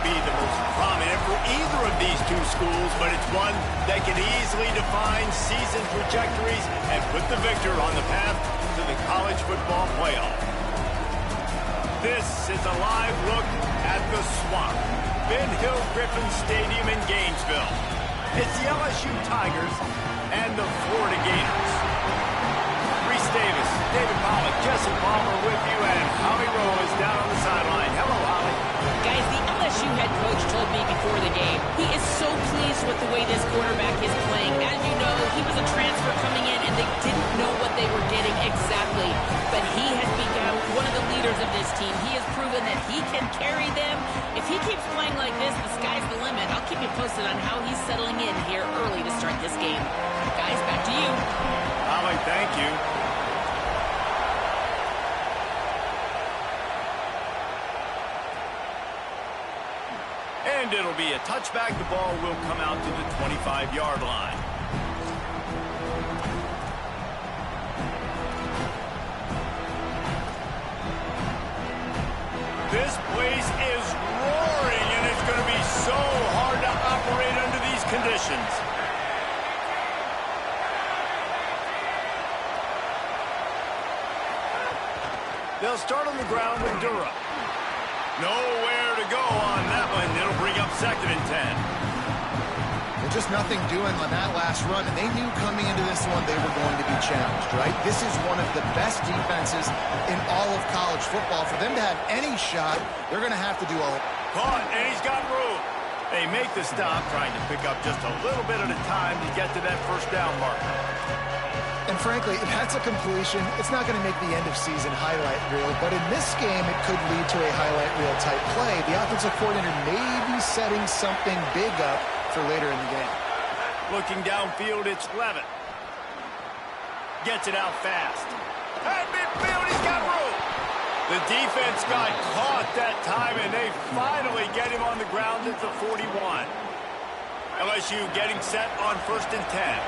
be the most prominent for either of these two schools, but it's one that can easily define season trajectories and put the victor on the path to the college football playoff. This is a live look at the Swamp, Ben Hill Griffin Stadium in Gainesville. It's the LSU Tigers and the Florida Gators. Reese Davis, David Pollack, Jesse Palmer with you, and Holly Rowe is down on the sideline. Hello, Holly. Guys, the LSU head coach told me before the game he is so pleased with the way this quarterback is playing. As you know, he was a transfer coming in, and they didn't know what they were getting exactly. But he has become one of the leaders of this team. He has proven that he can carry them. If he keeps playing like this, the sky's the limit. I'll keep you posted on how he's settling in here early to start this game. Guys, back to you. Holly, thank you. And it'll be a touchback. The ball will come out to the 25-yard line. This place is roaring, and it's going to be so hard to operate under these conditions. They'll start on the ground with Durham. Nowhere to go on that one. It'll bring up 2nd and 10. Well, just nothing doing on that last run, and they knew coming into this one they were going to be challenged, right? This is one of the best defenses in all of college football. For them to have any shot, they're going to have to do all. Caught, and he's got room. They make the stop, trying to pick up just a little bit at a time to get to that first down marker. And frankly, if that's a completion, it's not going to make the end-of-season highlight reel. But in this game, it could lead to a highlight reel type play. The offensive coordinator may be setting something big up for later in the game. Looking downfield, it's Levitt. Gets it out fast. At midfield, he's got room. The defense got caught that time, and they finally get him on the ground at the 41. LSU getting set on 1st and 10.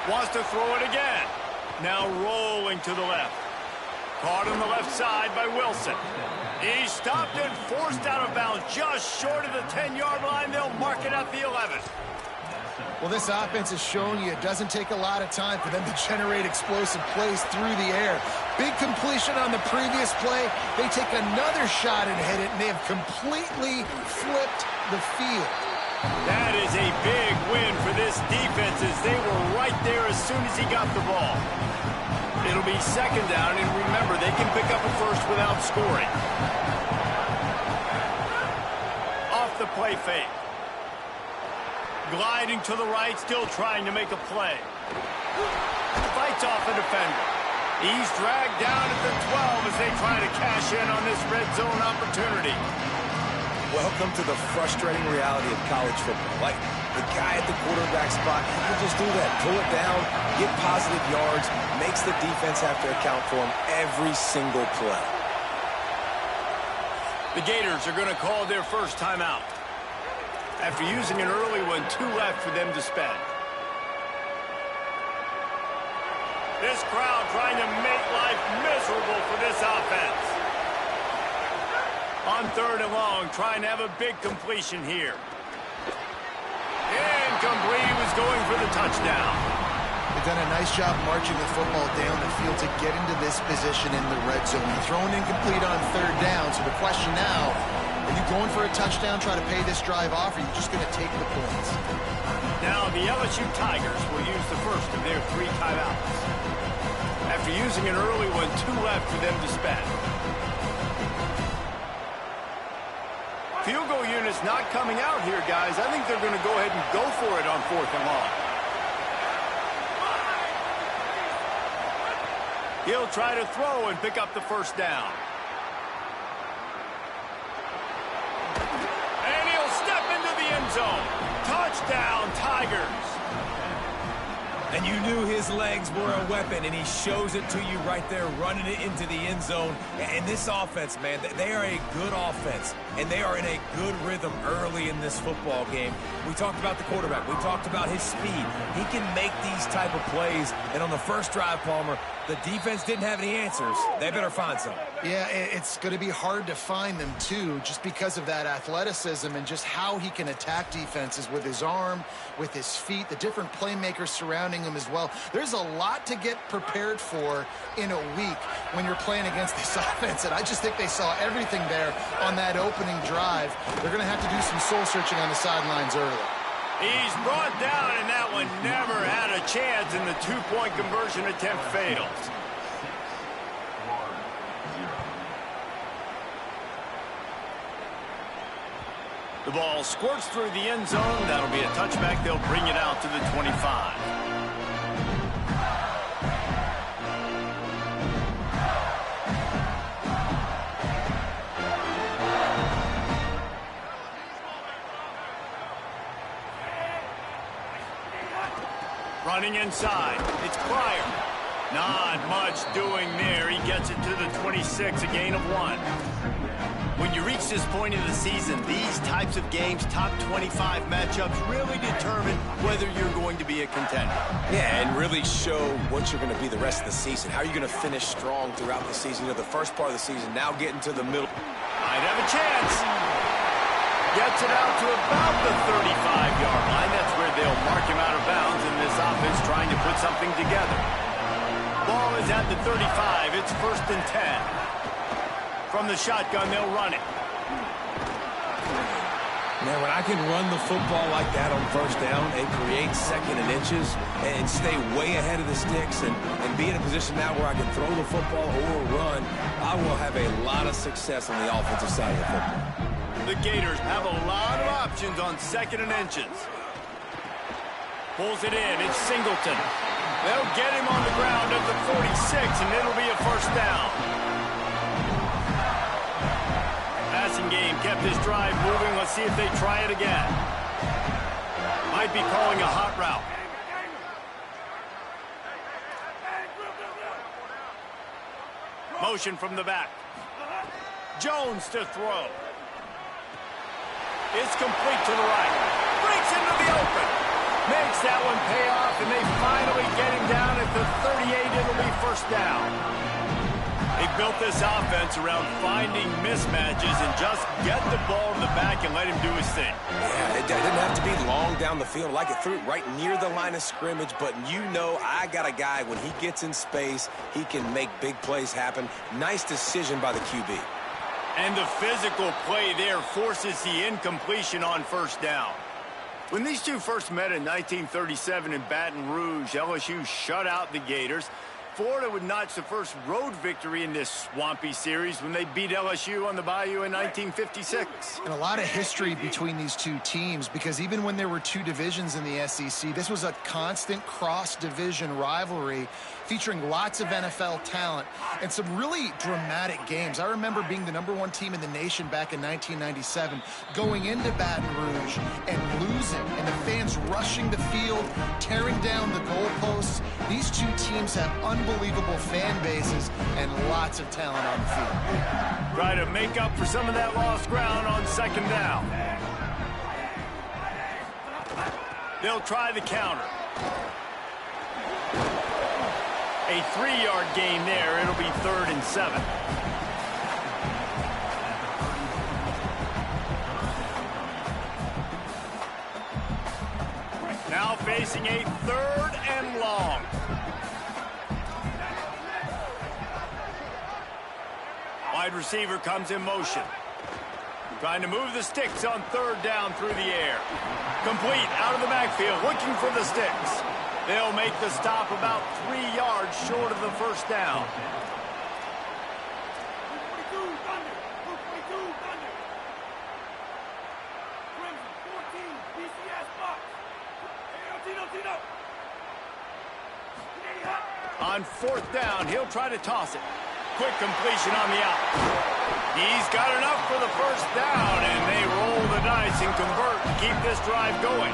Wants to throw it again. Now rolling to the left. Caught on the left side by Wilson. He's stopped and forced out of bounds just short of the 10-yard line. They'll mark it at the 11. Well, this offense has shown you it doesn't take a lot of time for them to generate explosive plays through the air. Big completion on the previous play. They take another shot and hit it, and they have completely flipped the field. That is a big win for this defense, as they were right there as soon as he got the ball. It'll be 2nd down, and remember, they can pick up a first without scoring. Off the play fake. Gliding to the right, still trying to make a play. Fights off a defender. He's dragged down at the 12 as they try to cash in on this red zone opportunity. Welcome to the frustrating reality of college football. Like, the guy at the quarterback spot, he can just do that. Pull it down, get positive yards, makes the defense have to account for him every single play. The Gators are going to call their first timeout. After using an early one, 2 left for them to spend. This crowd trying to make life miserable for this offense. On 3rd and long, trying to have a big completion here. Incomplete. He was going for the touchdown. They've done a nice job marching the football down the field to get into this position in the red zone. You're throwing incomplete on 3rd down, so the question now, are you going for a touchdown, try to pay this drive off, or are you just going to take the points? Now the LSU Tigers will use the first of their 3 timeouts. After using an early one, 2 left for them to spend. Field goal unit's not coming out here, guys. I think they're going to go ahead and go for it on 4th and long. He'll try to throw and pick up the first down. And he'll step into the end zone. Touchdown, Tigers. And you knew his legs were a weapon, and he shows it to you right there, running it into the end zone. And this offense, man, they are a good offense, and they are in a good rhythm early in this football game. We talked about the quarterback. We talked about his speed. He can make these type of plays, and on the first drive, Palmer, the defense didn't have any answers. They better find some. Yeah, it's going to be hard to find them, too, just because of that athleticism and just how he can attack defenses with his arm, with his feet, the different playmakers surrounding him as well. There's a lot to get prepared for in a week when you're playing against this offense, and I just think they saw everything there on that opening drive. They're going to have to do some soul-searching on the sidelines early. He's brought down, and that one never had a chance, and the two-point conversion attempt fails. The ball squirts through the end zone. That'll be a touchback. They'll bring it out to the 25. Running inside. It's Pryor. Not much doing there. He gets it to the 26, a gain of 1. When you reach this point in the season, these types of games, top 25 matchups, really determine whether you're going to be a contender. Yeah, and really show what you're going to be the rest of the season. How are you going to finish strong throughout the season? You know, the first part of the season, now getting to the middle. Might have a chance. Gets it out to about the 35-yard line. That's where they'll mark him out of bounds in this offense trying to put something together. Ball is at the 35. It's 1st and 10. From the shotgun, they'll run it. Man, when I can run the football like that on first down and create second and inches and stay way ahead of the sticks and be in a position now where I can throw the football or run, I will have a lot of success on the offensive side of the football. The Gators have a lot of options on second and inches. Pulls it in. It's Singleton. They'll get him on the ground at the 46, and it'll be a first down. Passing game kept his drive moving. Let's see if they try it again. Might be calling a hot route. Motion from the back. Jones to throw. It's complete to the right. Breaks into the open. Makes that one pay off, and they finally get him down at the 38. It'll be first down. They built this offense around finding mismatches and just get the ball to the back and let him do his thing. Yeah, it didn't have to be long down the field. Like it threw it right near the line of scrimmage, but you know I got a guy, when he gets in space, he can make big plays happen. Nice decision by the QB. And the physical play there forces the incompletion on first down. When these two first met in 1937 in Baton Rouge, LSU shut out the Gators. Florida would notch the first road victory in this swampy series when they beat LSU on the Bayou in 1956. And a lot of history between these two teams, because even when there were two divisions in the SEC, this was a constant cross-division rivalry featuring lots of NFL talent and some really dramatic games. I remember being the #1 team in the nation back in 1997, going into Baton Rouge and losing, and the fans rushing the field, tearing down the goalposts. These two teams have unbelievable fan bases and lots of talent on the field. Try to make up for some of that lost ground on second down. They'll try the counter. A 3-yard gain there. It'll be 3rd and 7. Now facing a 3rd and long. Wide receiver comes in motion. Trying to move the sticks on 3rd down through the air. Complete out of the backfield, looking for the sticks. They'll make the stop about 3 yards short of the first down. On 4th down, he'll try to toss it. Quick completion on the out. He's got enough for the first down, and they roll the dice and convert to keep this drive going.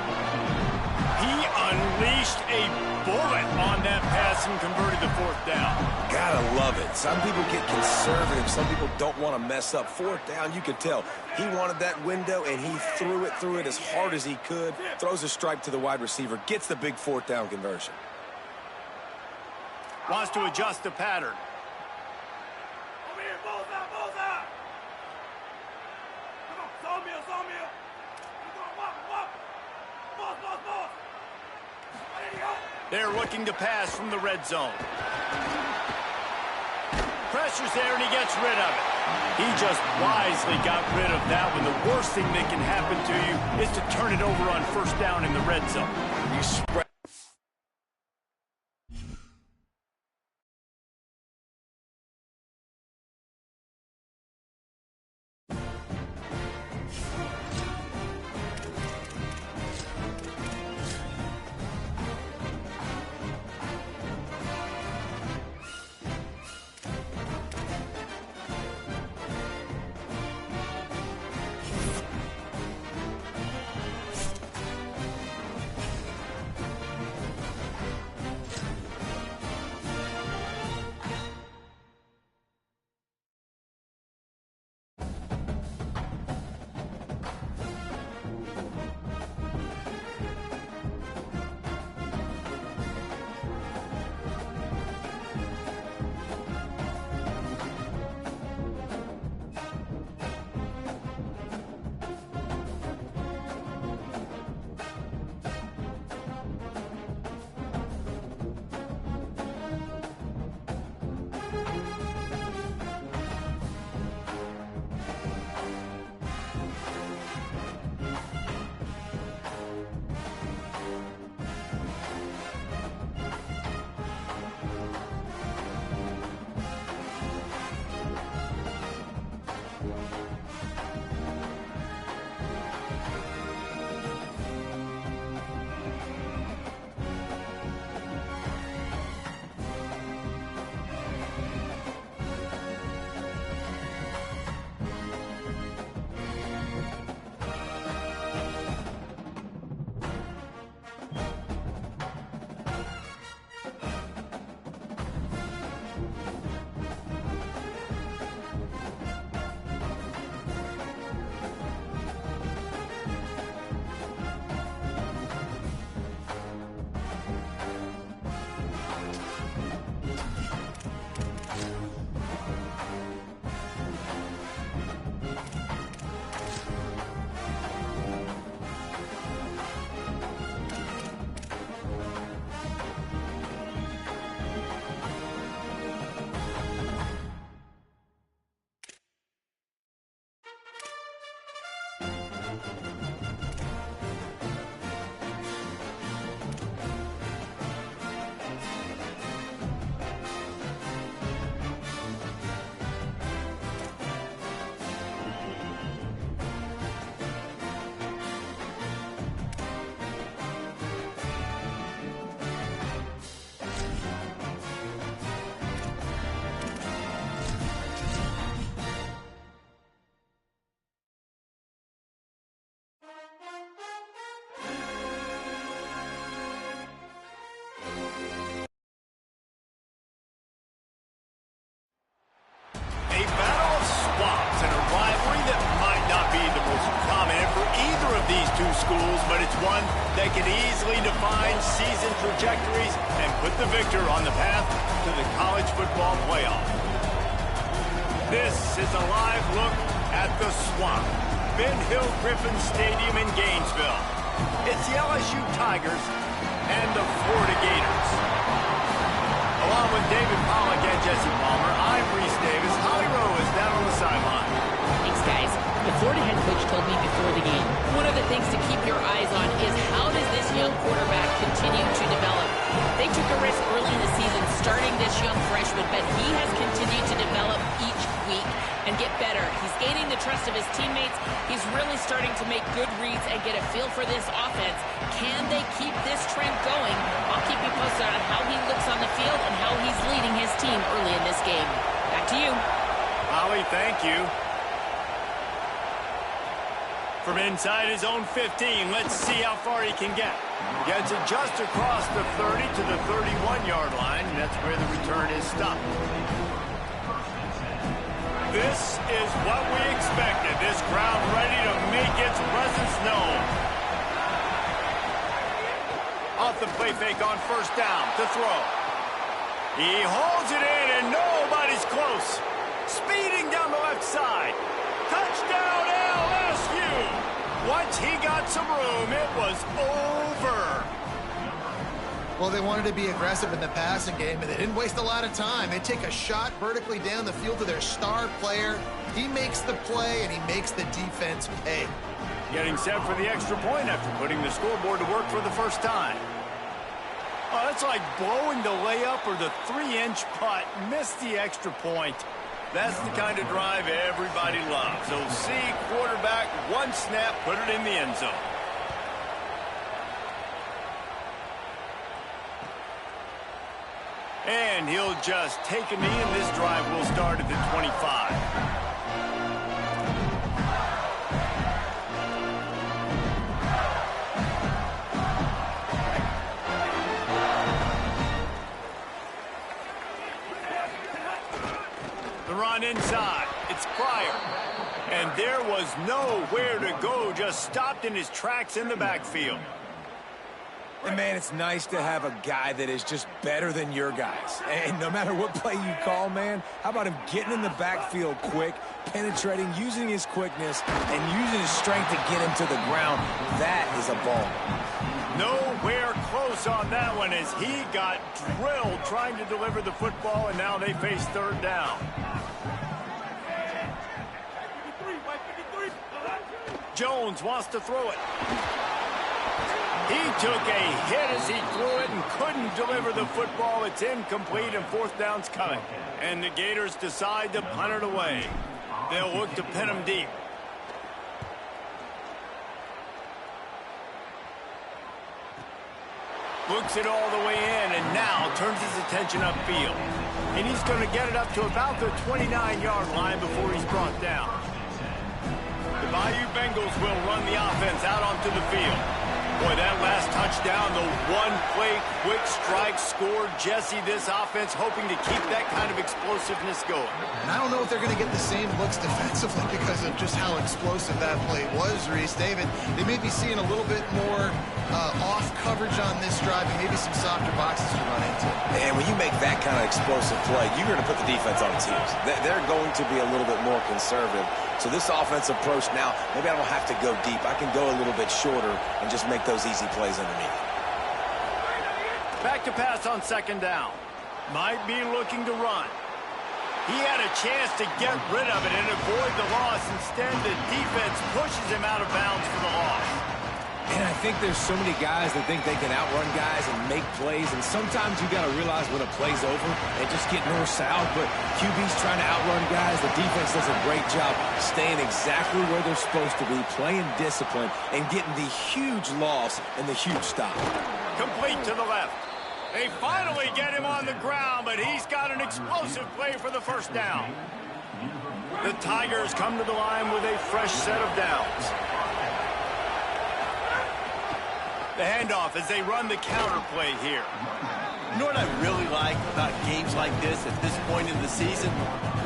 He Unleashed a bullet on that pass and converted the fourth down. Gotta love it. Some people get conservative. Some people don't want to mess up. Fourth down, you could tell. He wanted that window, and he threw it as hard as he could. Throws a strike to the wide receiver. Gets the big fourth down conversion. Wants to adjust the pattern. They're looking to pass from the red zone. Pressure's there, and he gets rid of it. He just wisely got rid of that one. The worst thing that can happen to you is to turn it over on first down in the red zone. You spread. schools, but it's one that can easily define season trajectories and put the victor on the path to the college football playoff. This is a live look at the Swamp, Ben Hill Griffin Stadium in Gainesville. It's the LSU Tigers and the Florida Gators. Along with David Pollack and Jesse Palmer, I'm Reese Davis. Holly Rowe is down on the sideline. Thanks, guys. The Florida head coach told me before the game, one of the things to keep your eyes on is how does this young quarterback continue to develop. They took a risk early in the season starting this young freshman, but he has continued to develop each week and get better. He's gaining the trust of his teammates. He's really starting to make good reads and get a feel for this offense. Can they keep this trend going? I'll keep you posted on how he looks on the field and how he's leading his team early in this game. Back to you. Holly, thank you. From inside his own 15, let's see how far he can get. Gets it just across the 30 to the 31-yard line, and that's where the return is stopped. This is what we expected. This crowd ready to make its presence known. Off the play fake on first down to throw. He holds it in, and nobody's close. Speeding down the left side. Touchdown, LSU! Once he got some room, it was over. Well, they wanted to be aggressive in the passing game, and they didn't waste a lot of time. They take a shot vertically down the field to their star player. He makes the play, and he makes the defense pay. Getting set for the extra point after putting the scoreboard to work for the first time. Oh, that's like blowing the layup or the 3-inch putt. Missed the extra point. That's the kind of drive everybody loves. OC, quarterback, one snap, put it in the end zone. And he'll just take a knee, and this drive will start at the 25. Run inside. It's Pryor. And there was nowhere to go, just stopped in his tracks in the backfield. And, man, it's nice to have a guy that is just better than your guys. And no matter what play you call, man, how about him getting in the backfield quick, penetrating, using his quickness, and using his strength to get him to the ground. That is a ball. Nowhere close on that one as he got drilled trying to deliver the football, and now they face third down. Jones wants to throw it. He took a hit as he threw it and couldn't deliver the football. It's incomplete, and fourth down's coming. And the Gators decide to punt it away. They'll look to pin him deep. Looks it all the way in, and now turns his attention upfield. And he's going to get it up to about the 29-yard line before he's brought down. The Bayou Bengals will run the offense out onto the field. Boy, that last touchdown, the one-play quick strike scored. Jesse, this offense hoping to keep that kind of explosiveness going. And I don't know if they're going to get the same looks defensively because of just how explosive that play was, Reese. David, they may be seeing a little bit more off coverage on this drive and maybe some softer boxes to run into. And when you make that kind of explosive play, you're going to put the defense on its heels. They're going to be a little bit more conservative. So this offensive approach now, maybe I don't have to go deep. I can go a little bit shorter and just make those easy plays underneath. Back to pass on second down. Might be looking to run. He had a chance to get rid of it and avoid the loss. Instead, the defense pushes him out of bounds for the loss. And I think there's so many guys that think they can outrun guys and make plays, and sometimes you got to realize when a play's over and just get north-south, but QB's trying to outrun guys. The defense does a great job staying exactly where they're supposed to be, playing discipline, and getting the huge loss and the huge stop. Complete to the left. They finally get him on the ground, but he's got an explosive play for the first down. The Tigers come to the line with a fresh set of downs. The handoff as they run the counter play here. You know what I really like about games like this at this point in the season?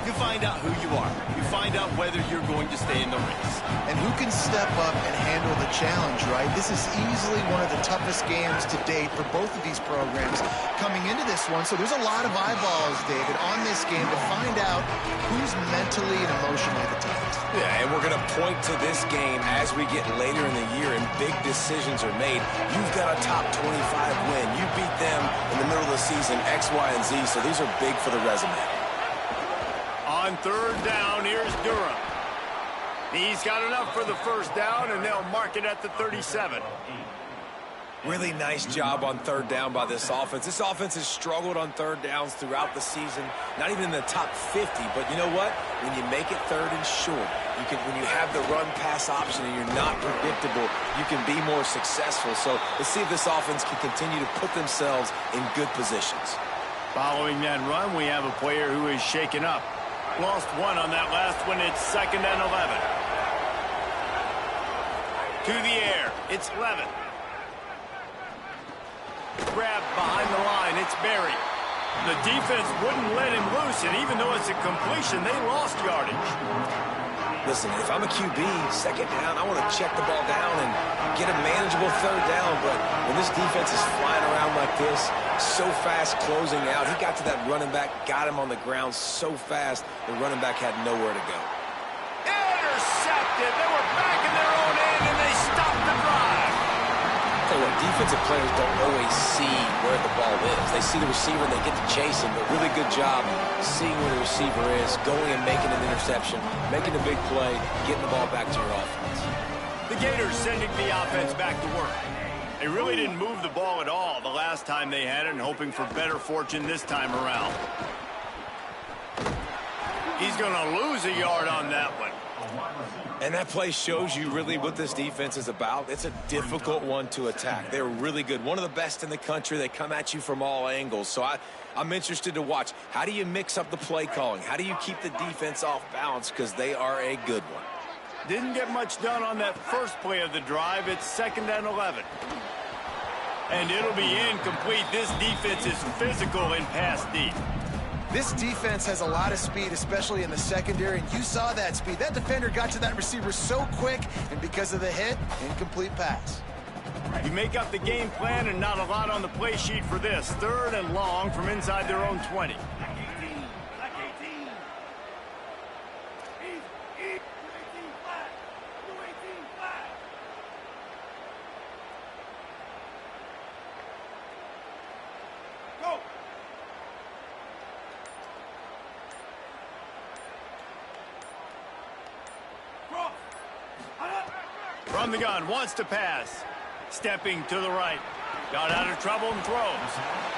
You find out who you are. You find out whether you're going to stay in the race. And who can step up and handle the challenge, right? This is easily one of the toughest games to date for both of these programs coming into this one. So there's a lot of eyeballs, David, on this game to find out who's mentally and emotionally the toughest. Yeah, and we're going to point to this game as we get later in the year and big decisions are made. You've got a top 25 win. You beat them in the middle of the season, X, Y, and Z, so these are big for the resume. On third down, here's Durham. He's got enough for the first down, and they'll mark it at the 37. Really nice job on third down by this offense. This offense has struggled on third downs throughout the season, not even in the top 50. But you know what? When you make it third and short, when you have the run-pass option and you're not predictable, you can be more successful. So let's see if this offense can continue to put themselves in good positions. Following that run, we have a player who is shaken up. Lost one on that last one. It's 2nd and 11. To the air. It's Levin. Grab behind the line. It's Berry. The defense wouldn't let him loose, and even though it's a completion, they lost yardage. Listen, if I'm a QB, second down, I want to check the ball down and get a manageable third down. But when this defense is flying around like this, so fast closing out, he got to that running back, got him on the ground so fast, the running back had nowhere to go. Intercepted. They were back in their own end, and they stopped the drive. Tell you what, defensive players don't always see where the ball is. They see the receiver and they get to chase him, but really good job seeing where the receiver is, going and making an interception, making a big play, getting the ball back to your offense. The Gators sending the offense back to work. They really didn't move the ball at all the last time they had it, and hoping for better fortune this time around. He's going to lose a yard on that one. And that play shows you really what this defense is about. It's a difficult one to attack. They're really good. One of the best in the country. They come at you from all angles. So I'm interested to watch. How do you mix up the play calling? How do you keep the defense off balance? Because they are a good one. Didn't get much done on that first play of the drive. It's 2nd and 11. And it'll be incomplete. This defense is physical in pass deep. This defense has a lot of speed, especially in the secondary, and you saw that speed. That defender got to that receiver so quick, and because of the hit, incomplete pass. You make up the game plan, and not a lot on the play sheet for this. 3rd and long from inside their own 20. From the gun, wants to pass. Stepping to the right. Got out of trouble and throws.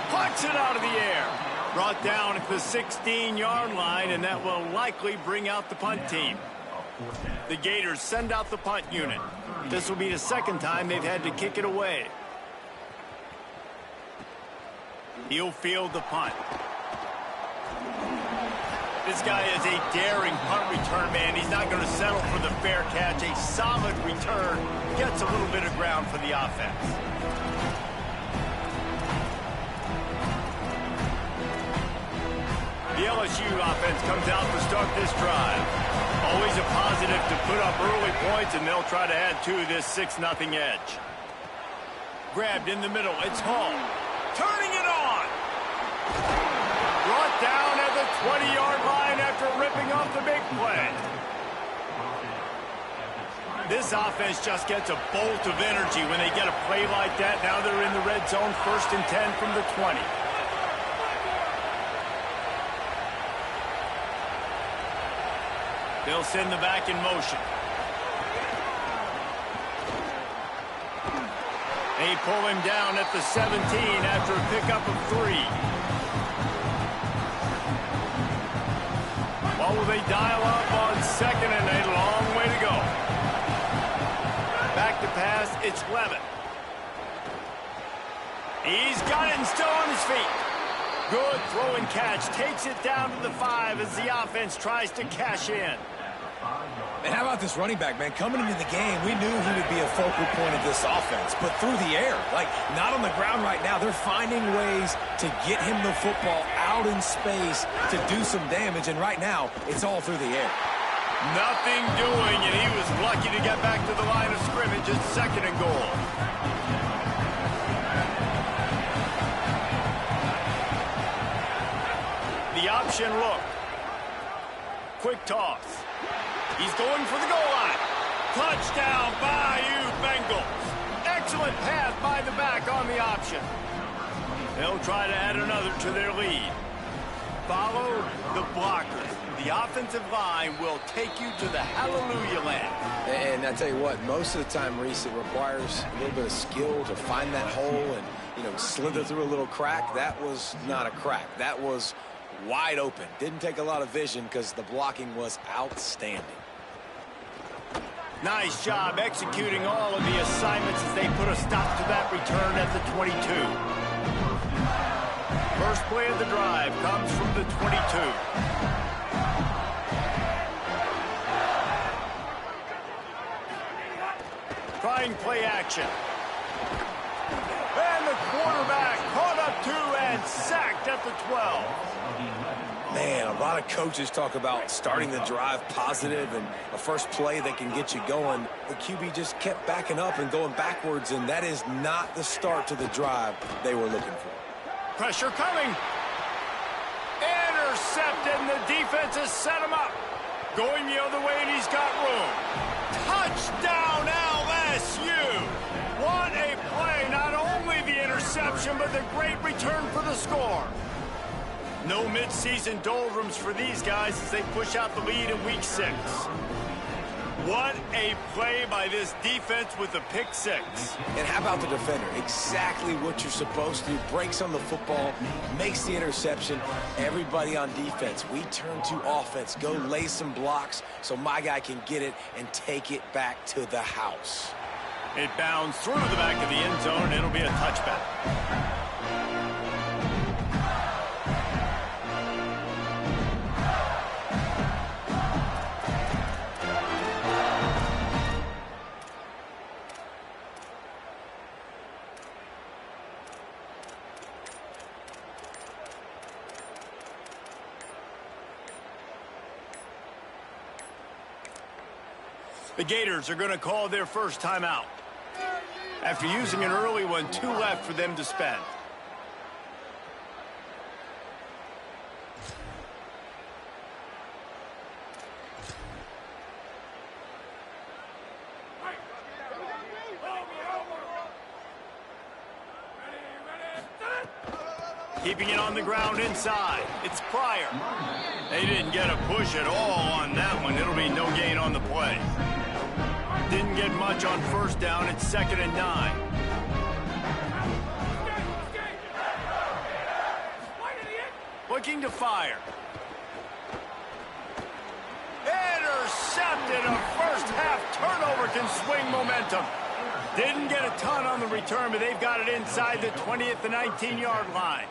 Plucks it out of the air. Brought down at the 16-yard line, and that will likely bring out the punt team. The Gators send out the punt unit. This will be the 2nd time they've had to kick it away. He'll field the punt. This guy is a daring punt return man. He's not going to settle for the fair catch. A solid return. Gets a little bit of ground for the offense. The LSU offense comes out to start this drive. Always a positive to put up early points, and they'll try to add to this 6-0 edge. Grabbed in the middle. It's Hall. Turning it on. Brought down at the 20-yard line after ripping off the big play. This offense just gets a bolt of energy when they get a play like that. Now they're in the red zone, 1st and 10 from the 20. They'll send the back in motion. They pull him down at the 17 after a pickup of 3. What will they dial up on 2nd and a long way to go? Back to pass, it's Levin. He's got it and still on his feet. Good throw and catch. Takes it down to the 5 as the offense tries to cash in. And how about this running back, man? Coming into the game, we knew he would be a focal point of this offense, but through the air, like not on the ground right now. They're finding ways to get him the football out in space to do some damage, and right now, it's all through the air. Nothing doing, and he was lucky to get back to the line of scrimmage at 2nd and goal. The option look. Quick toss. He's going for the goal line. Touchdown, Bayou Bengals. Excellent pass by the back on the option. They'll try to add another to their lead. Follow the blockers. The offensive line will take you to the hallelujah land. And I tell you what, most of the time, Reese, it requires a little bit of skill to find that hole and, slither through a little crack. That was not a crack. That was wide open. Didn't take a lot of vision because the blocking was outstanding. Nice job executing all of the assignments as they put a stop to that return at the 22. First play of the drive comes from the 22. trying play action. And the quarterback caught up 2 and sacked at the 12. Man, a lot of coaches talk about starting the drive positive and a first play that can get you going. The QB just kept backing up and going backwards, and that is not the start to the drive they were looking for. Pressure coming. Intercepted, and the defense has set him up. Going the other way, and he's got room. Touchdown, LSU! What a play. Not only the interception, but the great return for the score. No midseason doldrums for these guys as they push out the lead in Week 6. What a play by this defense with a pick 6. And how about the defender? Exactly what you're supposed to do. Breaks on the football, makes the interception. Everybody on defense, we turn to offense. Go lay some blocks so my guy can get it and take it back to the house. It bounds through the back of the end zone, and it'll be a touchback. The Gators are going to call their first timeout. After using an early one, 2 left for them to spend. Keeping it on the ground inside. It's Pryor. They didn't get a push at all on that one. It'll be no gain on the play. Didn't get much on first down. It's 2nd and 9. Looking to fire. Intercepted. A first half turnover can swing momentum. Didn't get a ton on the return, but they've got it inside the 20 at the 19-yard line.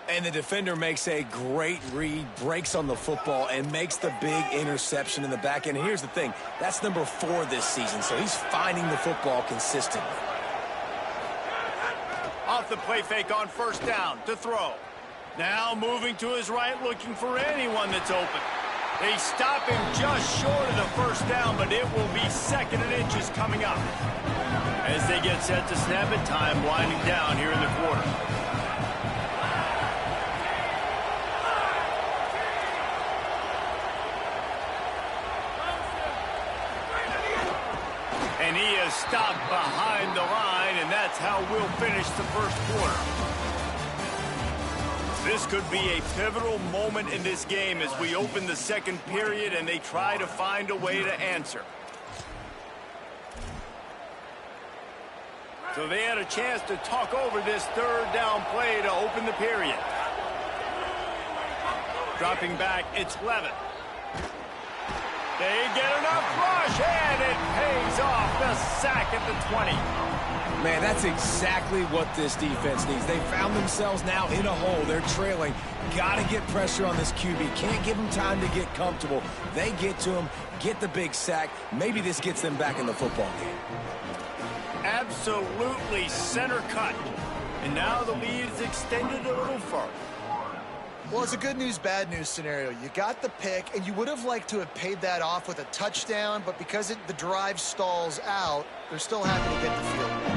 And the defender makes a great read, breaks on the football, and makes the big interception in the back end. And here's the thing, that's number 4 this season, so he's finding the football consistently. Off the play fake on first down to throw. Now moving to his right, looking for anyone that's open. They stop him just short of the first down, but it will be 2nd and inches coming up. As they get set to snap it, time winding down here in the quarter. And he is stopped behind the line, and that's how we'll finish the first quarter. This could be a pivotal moment in this game as we open the second period and they try to find a way to answer. So they had a chance to talk over this 3rd down play to open the period. Dropping back, it's Levitt. They get enough rush, and it pays off. The sack at the 20. Man, that's exactly what this defense needs. They found themselves now in a hole. They're trailing. Got to get pressure on this QB. Can't give him time to get comfortable. They get to him, get the big sack. Maybe this gets them back in the football game. Absolutely center cut. And now the lead is extended a little further. Well, it's a good news, bad news scenario. You got the pick, and you would have liked to have paid that off with a touchdown, but because the drive stalls out, they're still happy to get the field goal.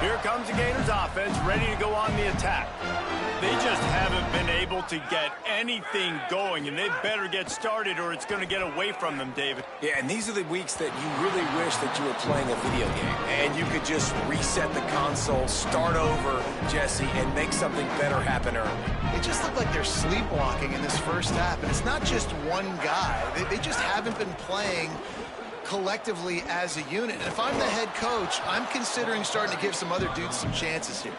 Here comes the Gators offense, ready to go on the attack. They just haven't been able to get anything going, and they better get started or it's going to get away from them, David. Yeah, and these are the weeks that you really wish that you were playing a video game and you could just reset the console, start over, Jesse, and make something better happen early. It just looked like they're sleepwalking in this first half, and it's not just one guy. They just haven't been playing collectively as a unit. And if I'm the head coach, I'm considering starting to give some other dudes some chances here.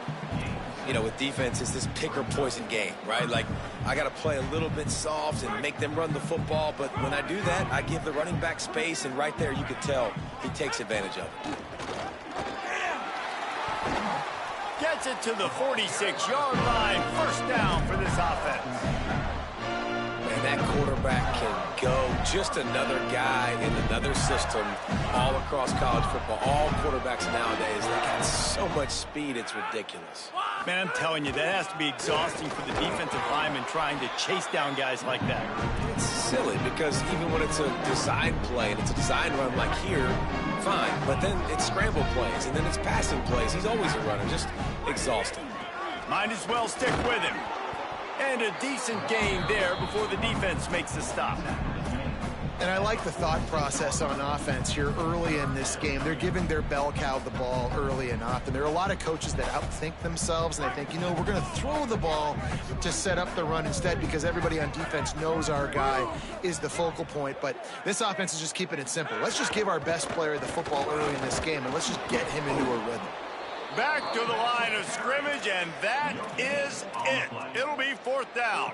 You know, with defense, it's this pick or poison game, right? Like, I got to play a little bit soft and make them run the football, but when I do that, I give the running back space, and right there you can tell he takes advantage of it. Gets it to the 46-yard line. First down for this offense. Man, that quarterback can go. Just another guy in another system all across college football. All quarterbacks nowadays, they got so much speed, it's ridiculous. Man, I'm telling you, that has to be exhausting for the defensive lineman trying to chase down guys like that. It's silly because even when it's a design play and it's a design run like here, fine. But then it's scramble plays and then it's passing plays. He's always a runner, just exhausting. Might as well stick with him. And a decent gain there before the defense makes the stop. And I like the thought process on offense here early in this game. They're giving their bell cow the ball early and often. There are a lot of coaches that outthink themselves, and they think, you know, we're going to throw the ball to set up the run instead because everybody on defense knows our guy is the focal point. But this offense is just keeping it simple. Let's just give our best player the football early in this game, and let's just get him into a rhythm. Back to the line of scrimmage, and that is it. It'll be 4th down.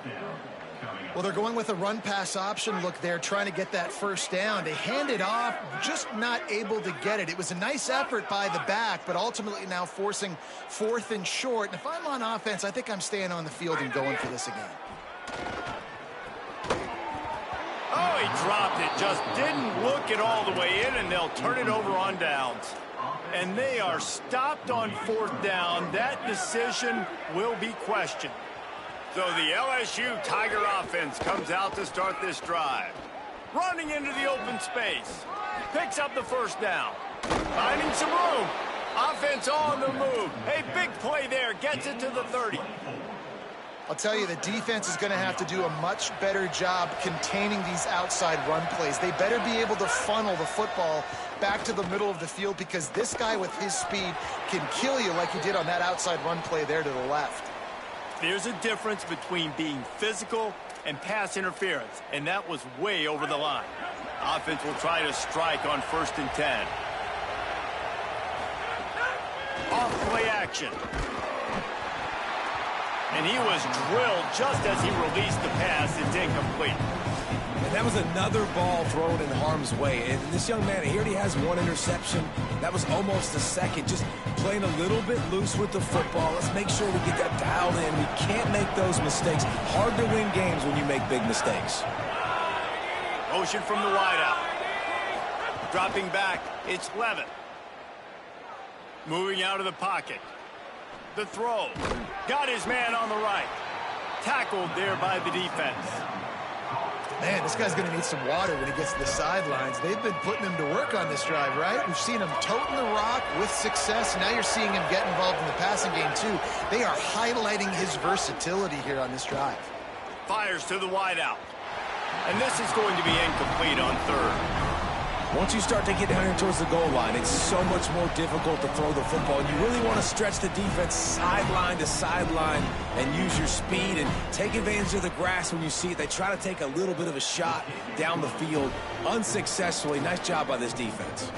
Well, they're going with a run-pass option. Look, they're trying to get that first down. They hand it off, just not able to get it. It was a nice effort by the back, but ultimately now forcing 4th and short. And if I'm on offense, I think I'm staying on the field and going for this again. Oh, he dropped it. Just didn't look it all the way in, and they'll turn it over on downs. And they are stopped on 4th down. That decision will be questioned. So the LSU Tiger offense comes out to start this drive. Running into the open space. Picks up the first down. Finding some room. Offense on the move. A big play there. Gets it to the 30. I'll tell you, the defense is going to have to do a much better job containing these outside run plays. They better be able to funnel the football back to the middle of the field because this guy with his speed can kill you like he did on that outside run play there to the left. There's a difference between being physical and pass interference, and that was way over the line. Offense will try to strike on 1st and 10. Off play action. And he was drilled just as he released the pass. It's incomplete. And that was another ball thrown in harm's way. And this young man, he already has 1 interception. That was almost a second. Just playing a little bit loose with the football. Let's make sure we get that dialed in. We can't make those mistakes. Hard to win games when you make big mistakes. Motion from the wideout. Dropping back, it's Levin. Moving out of the pocket. The throw. Got his man on the right. Tackled there by the defense. Man, this guy's going to need some water when he gets to the sidelines. They've been putting him to work on this drive, right? We've seen him toting the rock with success. Now you're seeing him get involved in the passing game, too. They are highlighting his versatility here on this drive. Fires to the wideout. And this is going to be incomplete on 3rd. Once you start to get down here towards the goal line, it's so much more difficult to throw the football. You really want to stretch the defense sideline to sideline and use your speed and take advantage of the grass when you see it. They try to take a little bit of a shot down the field unsuccessfully. Nice job by this defense.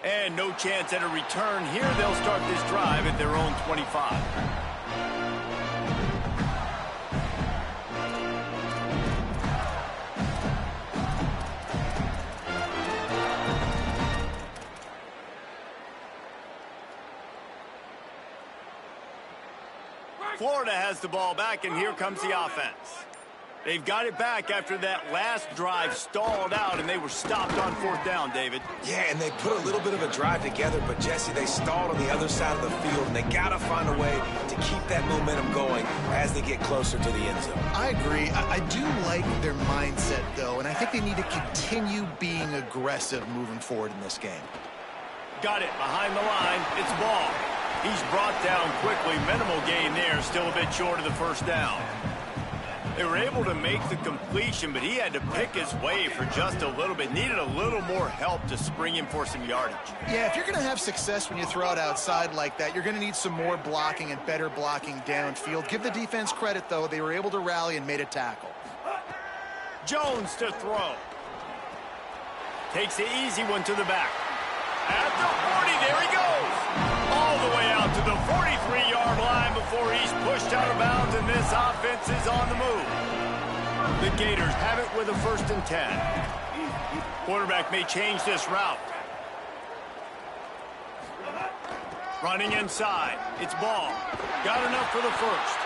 And no chance at a return here. They'll start this drive at their own 25. Florida has the ball back, and here comes the offense. They've got it back after that last drive stalled out, and they were stopped on 4th down, David. Yeah, and they put a little bit of a drive together, but, Jesse, they stalled on the other side of the field, and they got to find a way to keep that momentum going as they get closer to the end zone. I agree. I do like their mindset, though, and I think they need to continue being aggressive moving forward in this game. Got it behind the line. It's ball. He's brought down quickly. Minimal gain there. Still a bit short of the 1st down. They were able to make the completion, but he had to pick his way for just a little bit. Needed a little more help to spring him for some yardage. Yeah, if you're going to have success when you throw it outside like that, you're going to need some more blocking and better blocking downfield. Give the defense credit, though. They were able to rally and made a tackle. Jones to throw. Takes the easy one to the back. At the 40, there he goes. All the way out to the 43-yard line before he's pushed out of bounds, and this offense is on the move. The Gators have it with a 1st and 10. Quarterback may change this route. Running inside. It's ball. Got enough for the first.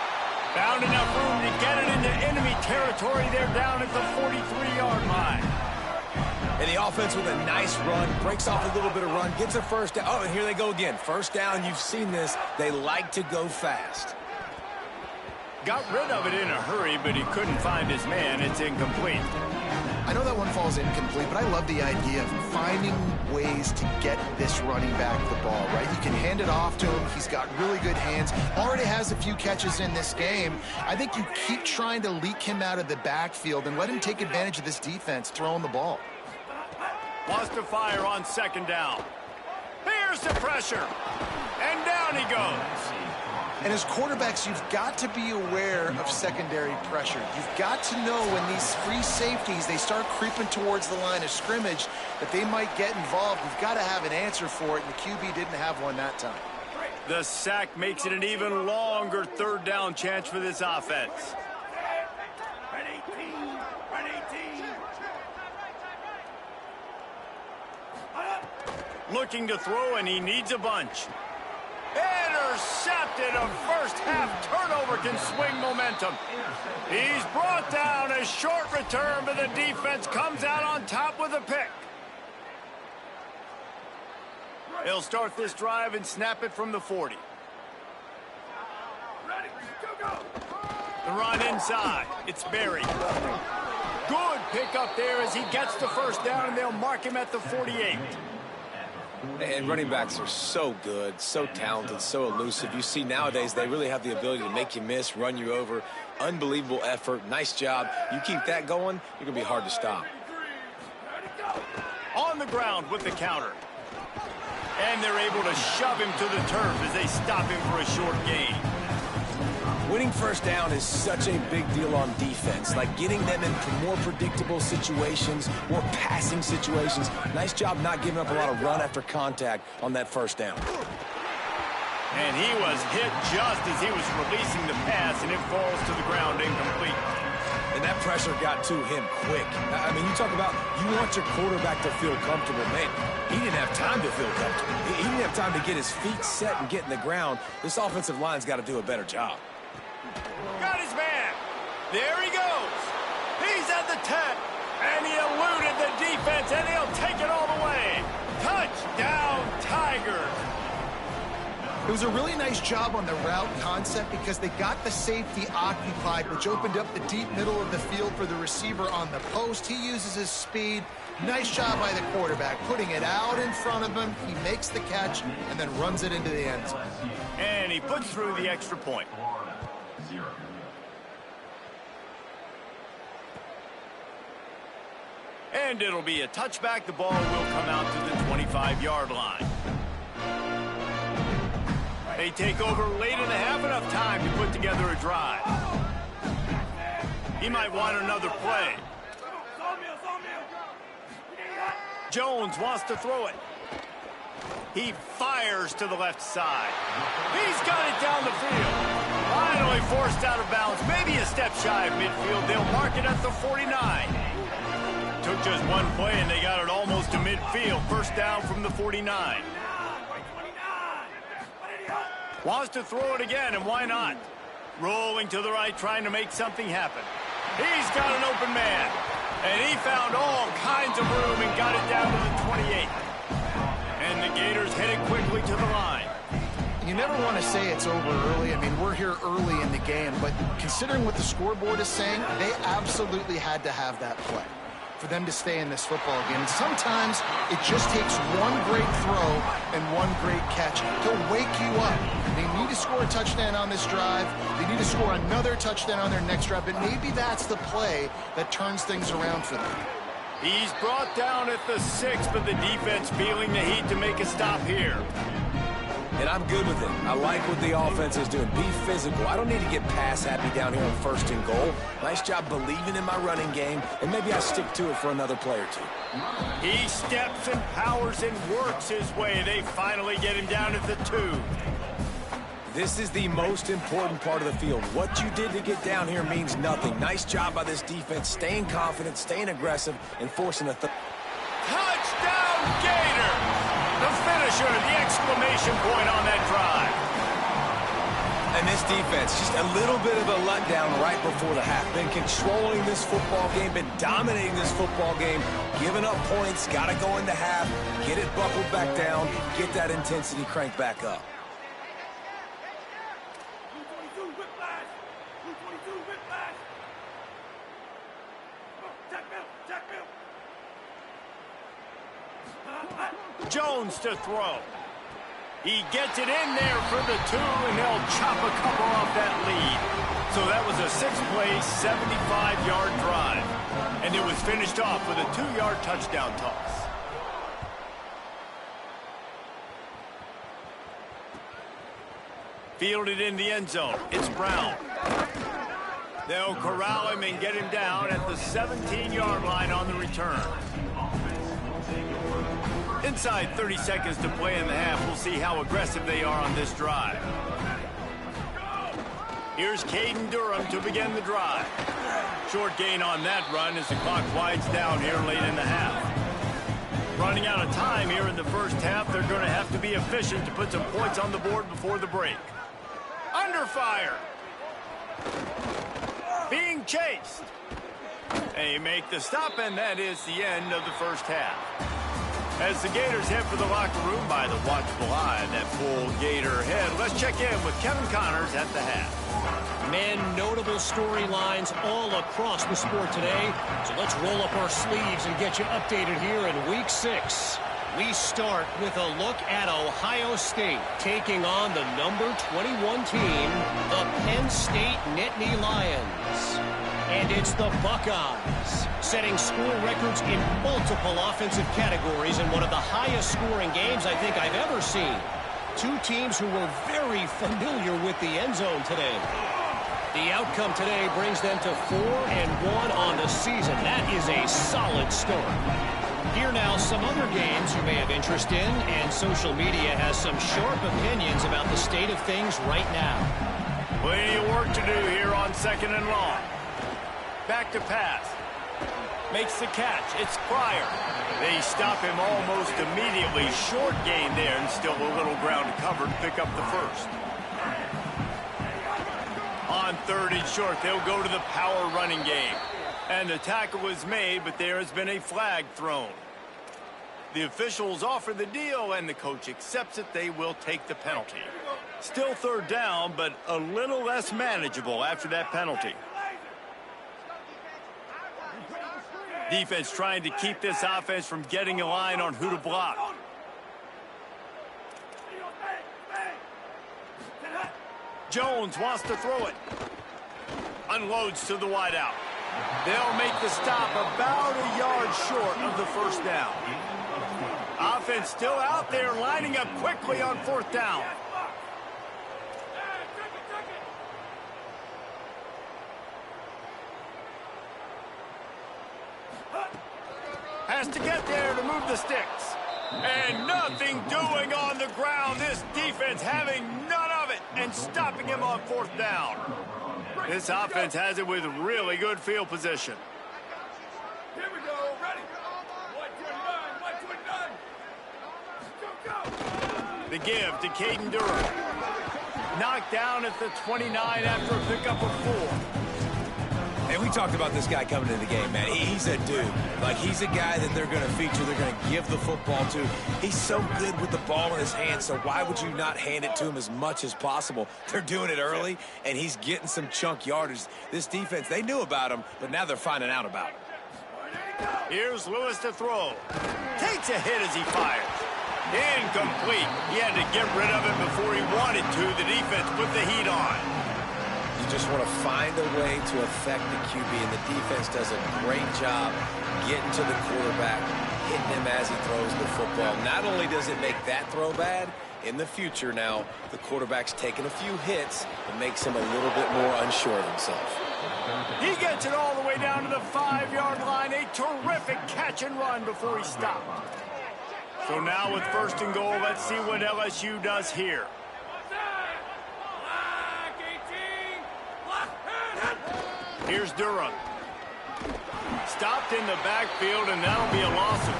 Found enough room to get it into enemy territory. They're down at the 43-yard line. And the offense with a nice run, breaks off a little bit of run, gets a first down. Oh, and here they go again. First down, you've seen this. They like to go fast. Got rid of it in a hurry, but he couldn't find his man. It's incomplete. I know that one falls incomplete, but I love the idea of finding ways to get this running back the ball, right? You can hand it off to him. He's got really good hands. Already has a few catches in this game. I think you keep trying to leak him out of the backfield and let him take advantage of this defense throwing the ball. Wants to fire on second down. Here's the pressure. And down he goes. And as quarterbacks, you've got to be aware of secondary pressure. You've got to know when these free safeties, they start creeping towards the line of scrimmage, that they might get involved. You've got to have an answer for it, and the QB didn't have one that time. The sack makes it an even longer third down chance for this offense. Looking to throw, and he needs a bunch. Intercepted. A first-half turnover can swing momentum. He's brought down. A short return, but the defense comes out on top with a pick. He'll start this drive and snap it from the 40. The run inside. It's Berry. Good pick up there as he gets the first down, and they'll mark him at the 48. And running backs are so good, so talented, so elusive. You see nowadays they really have the ability to make you miss, run you over. Unbelievable effort. Nice job. You keep that going, you're going to be hard to stop. On the ground with the counter. And they're able to shove him to the turf as they stop him for a short gain. Winning first down is such a big deal on defense, like getting them into more predictable situations, more passing situations. Nice job not giving up a lot of run after contact on that first down. And he was hit just as he was releasing the pass, and it falls to the ground incomplete. And that pressure got to him quick. I mean, you talk about you want your quarterback to feel comfortable. Man, he didn't have time to feel comfortable. He didn't have time to get his feet set and get in the ground. This offensive line's got to do a better job. Got his man. There he goes. He's at the 10. And he eluded the defense, and he'll take it all the way. Touchdown, Tigers. It was a really nice job on the route concept because they got the safety occupied, which opened up the deep middle of the field for the receiver on the post. He uses his speed. Nice job by the quarterback, putting it out in front of him. He makes the catch and then runs it into the end zone. And he puts through the extra point. And it'll be a touchback. The ball will come out to the 25-yard line. They take over late in the half, enough time to put together a drive. He might want another play. Jones wants to throw it. He fires to the left side. He's got it down the field. Finally forced out of bounds. Maybe a step shy of midfield. They'll mark it at the 49. Took just one play, and they got it almost to midfield. First down from the 49. Wants to throw it again, and why not? Rolling to the right, trying to make something happen. He's got an open man. And he found all kinds of room and got it down to the 28. And the Gators headed quickly to the line. You never want to say it's over early. I mean, we're here early in the game, but considering what the scoreboard is saying, they absolutely had to have that play for them to stay in this football game. And sometimes it just takes one great throw and one great catch to wake you up. They need to score a touchdown on this drive. They need to score another touchdown on their next drive, but maybe that's the play that turns things around for them. He's brought down at the 6, but the defense feeling the heat to make a stop here. And I'm good with it. I like what the offense is doing. Be physical. I don't need to get pass happy down here on first and goal. Nice job believing in my running game, and maybe I stick to it for another play or two. He steps and powers and works his way. They finally get him down at the 2. This is the most important part of the field. What you did to get down here means nothing. Nice job by this defense, staying confident, staying aggressive, and forcing a touchdown, Gators! The finisher, the exclamation point on that drive. And this defense, just a little bit of a letdown right before the half. Been controlling this football game, been dominating this football game, giving up points, got to go into half, get it buckled back down, get that intensity cranked back up. Jones to throw. He gets it in there for the 2, and they'll chop a couple off that lead. So that was a 6-play, 75-yard drive. And it was finished off with a 2-yard touchdown toss. Fielded in the end zone. It's Brown. They'll corral him and get him down at the 17-yard line on the return. Inside 30 seconds to play in the half. We'll see how aggressive they are on this drive. Here's Caden Durham to begin the drive. Short gain on that run as the clock winds down here late in the half. Running out of time here in the first half. They're going to have to be efficient to put some points on the board before the break. Under fire. Being chased. They make the stop, and that is the end of the first half. As the Gators head for the locker room by the watchful eye, that full Gator head. Let's check in with Kevin Connors at the half. Men, notable storylines all across the sport today. So let's roll up our sleeves and get you updated here in Week 6. We start with a look at Ohio State taking on the number 21 team, the Penn State Nittany Lions. And it's the Buckeyes, setting school records in multiple offensive categories in one of the highest scoring games I think I've ever seen. Two teams who were very familiar with the end zone today. The outcome today brings them to 4-1 on the season. That is a solid start. Here now, some other games you may have interest in, and social media has some sharp opinions about the state of things right now. Plenty of work to do here on 2nd and long. Back to pass. Makes the catch. It's Pryor. They stop him almost immediately. Short gain there, and still a little ground to cover to pick up the first. On 3rd and short, they'll go to the power running game. And the tackle was made, but there has been a flag thrown. The officials offer the deal, and the coach accepts it. They will take the penalty. Still 3rd down, but a little less manageable after that penalty. Defense trying to keep this offense from getting a line on who to block. Jones wants to throw it. Unloads to the wideout. They'll make the stop about a yard short of the first down. Offense still out there lining up quickly on 4th down. Has to get there to move the sticks. And nothing doing on the ground. This defense having none of it and stopping him on 4th down. This offense has it with really good field position. Here we go. Ready. 1-2-9. 1-2-9. Go. The give to Caden Durham. Knocked down at the 29 after a pickup of 4. And we talked about this guy coming into the game, man. He's a dude. Like, he's a guy that they're going to feature, they're going to give the football to. He's so good with the ball in his hands, so why would you not hand it to him as much as possible? They're doing it early, and he's getting some chunk yardage. This defense, they knew about him, but now they're finding out about him. Here's Lewis to throw. Takes a hit as he fires. Incomplete. He had to get rid of it before he wanted to. The defense put the heat on. You just want to find a way to affect the QB, and the defense does a great job getting to the quarterback, hitting him as he throws the football. Not only does it make that throw bad, in the future now, the quarterback's taking a few hits. It makes him a little bit more unsure of himself. He gets it all the way down to the 5-yard line. A terrific catch and run before he stopped. So now with 1st and goal, let's see what LSU does here. Here's Durham. Stopped in the backfield, and that'll be a loss of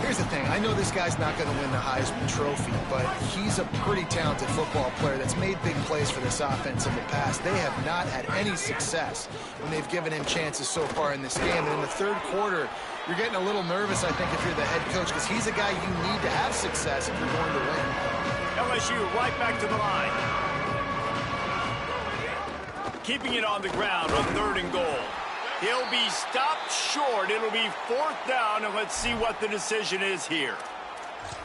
2. Here's the thing. I know this guy's not going to win the Heisman Trophy, but he's a pretty talented football player that's made big plays for this offense in the past. They have not had any success when they've given him chances so far in this game. And in the third quarter, you're getting a little nervous, I think, if you're the head coach, because he's a guy you need to have success if you're going to win. LSU right back to the line. Keeping it on the ground on 3rd and goal. He'll be stopped short. It'll be 4th down, and let's see what the decision is here.